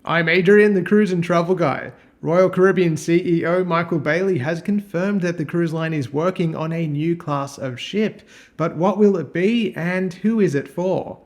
I'm Adrian, the Cruise and Travel Guy. Royal Caribbean CEO Michael Bailey has confirmed that the cruise line is working on a new class of ship. But what will it be and who is it for?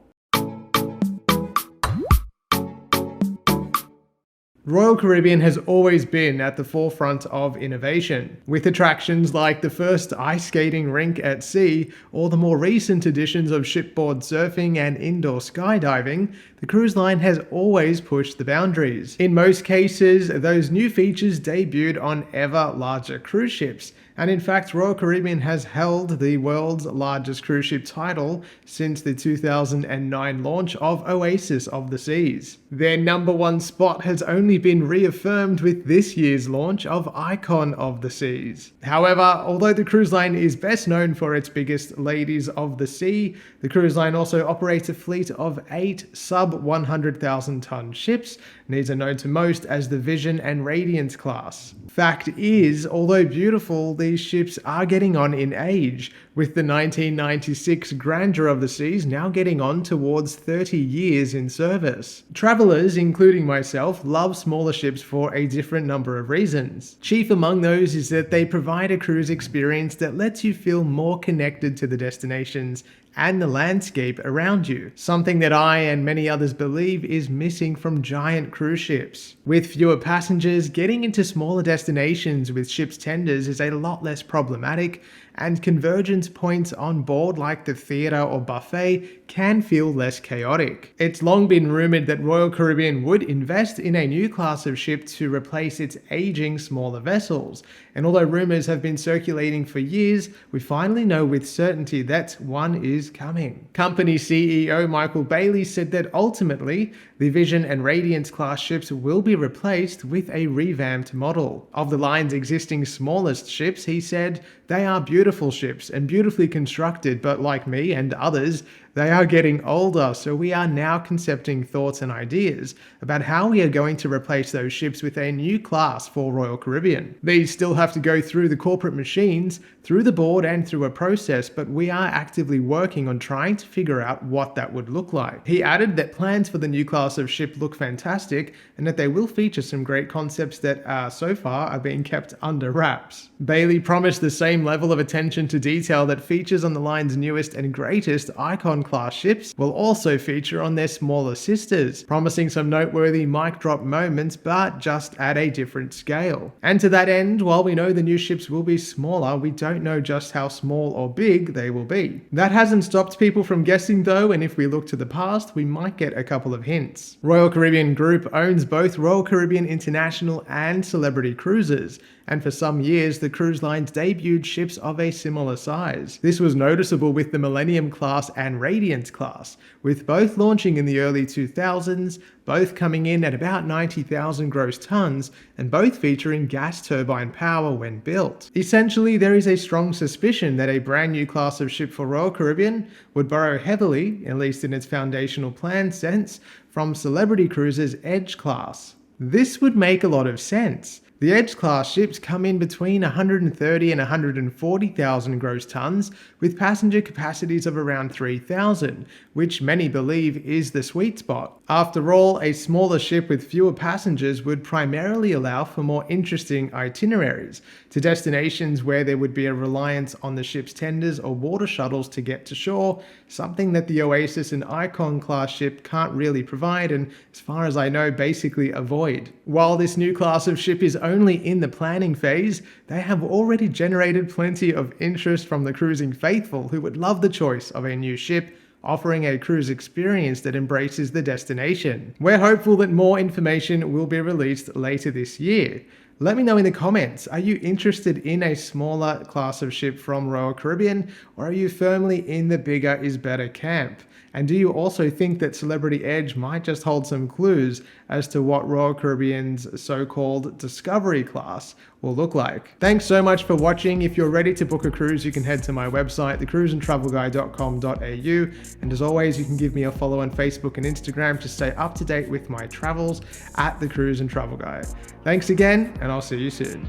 Royal Caribbean has always been at the forefront of innovation, with attractions like the first ice skating rink at sea or the more recent additions of shipboard surfing and indoor skydiving. The cruise line has always pushed the boundaries. In most cases, those new features debuted on ever larger cruise ships, and in fact, Royal Caribbean has held the world's largest cruise ship title since the 2009 launch of Oasis of the Seas. Their #1 spot has only been reaffirmed with this year's launch of Icon of the Seas. However, although the cruise line is best known for its biggest ladies of the sea, the cruise line also operates a fleet of 8 sub-100,000 ton ships. These are known to most as the Vision and Radiance class. Fact is, although beautiful, these ships are getting on in age, with the 1996 Grandeur of the Seas now getting on towards 30 years in service. Travelers, including myself, love smaller ships for a different number of reasons. Chief among those is that they provide a cruise experience that lets you feel more connected to the destinations and the landscape around you, something that I and many others believe is missing from giant cruise ships. With fewer passengers, getting into smaller destinations with ship's tenders is a lot less problematic, and convergence points on board like the theatre or buffet can feel less chaotic. It's long been rumoured that Royal Caribbean would invest in a new class of ship to replace its aging smaller vessels, and although rumours have been circulating for years, we finally know with certainty that one is coming. Company CEO Michael Bailey said that ultimately, the Vision and Radiance class ships will be replaced with a revamped model. Of the line's existing smallest ships, he said, "They are beautiful ships and beautifully constructed, but like me and others, they are getting older, so we are now concepting thoughts and ideas about how we are going to replace those ships with a new class for Royal Caribbean. These still have to go through the corporate machines, through the board and through a process, but we are actively working on trying to figure out what that would look like." He added that plans for the new class of ship look fantastic and that they will feature some great concepts that so far are being kept under wraps. Bailey promised the same level of attention to detail that features on the line's newest and greatest Icon class ships will also feature on their smaller sisters, promising some noteworthy mic drop moments, but just at a different scale. And to that end, while we know the new ships will be smaller, we don't know just how small or big they will be. That hasn't stopped people from guessing though, and if we look to the past, we might get a couple of hints. Royal Caribbean Group owns both Royal Caribbean International and Celebrity Cruises, and for some years the cruise lines debuted ships of a similar size. This was noticeable with the Millennium class and Radiance class, with both launching in the early 2000s, both coming in at about 90,000 gross tons, and both featuring gas turbine power when built. Essentially, there is a strong suspicion that a brand new class of ship for Royal Caribbean would borrow heavily, at least in its foundational plan sense, from Celebrity Cruises' Edge class. This would make a lot of sense. The Edge class ships come in between 130 and 140,000 gross tons, with passenger capacities of around 3,000, which many believe is the sweet spot. After all, a smaller ship with fewer passengers would primarily allow for more interesting itineraries, to destinations where there would be a reliance on the ship's tenders or water shuttles to get to shore, something that the Oasis and Icon class ship can't really provide and, as far as I know, basically avoid. While this new class of ship is only in the planning phase, they have already generated plenty of interest from the cruising faithful who would love the choice of a new ship offering a cruise experience that embraces the destination. We're hopeful that more information will be released later this year. Let me know in the comments, are you interested in a smaller class of ship from Royal Caribbean, or are you firmly in the bigger is better camp? And do you also think that Celebrity Edge might just hold some clues as to what Royal Caribbean's so-called Discovery class will look like? Thanks so much for watching. If you're ready to book a cruise, you can head to my website, thecruiseandtravelguy.com.au. And as always, you can give me a follow on Facebook and Instagram to stay up to date with my travels at The Cruise and Travel Guy. Thanks again, and I'll see you soon.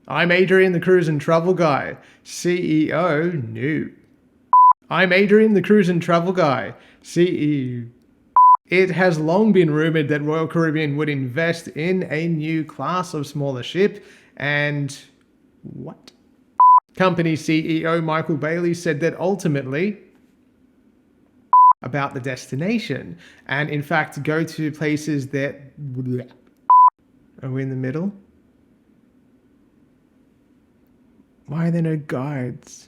I'm Adrian, the Cruise and Travel Guy, CEO new. I'm Adrian, the Cruise and Travel Guy, CEO. It has long been rumored that Royal Caribbean would invest in a new class of smaller ship, and what? Company CEO Michael Bailey said that ultimately about the destination, and in fact go to places that are we in the middle? Why are there no guides?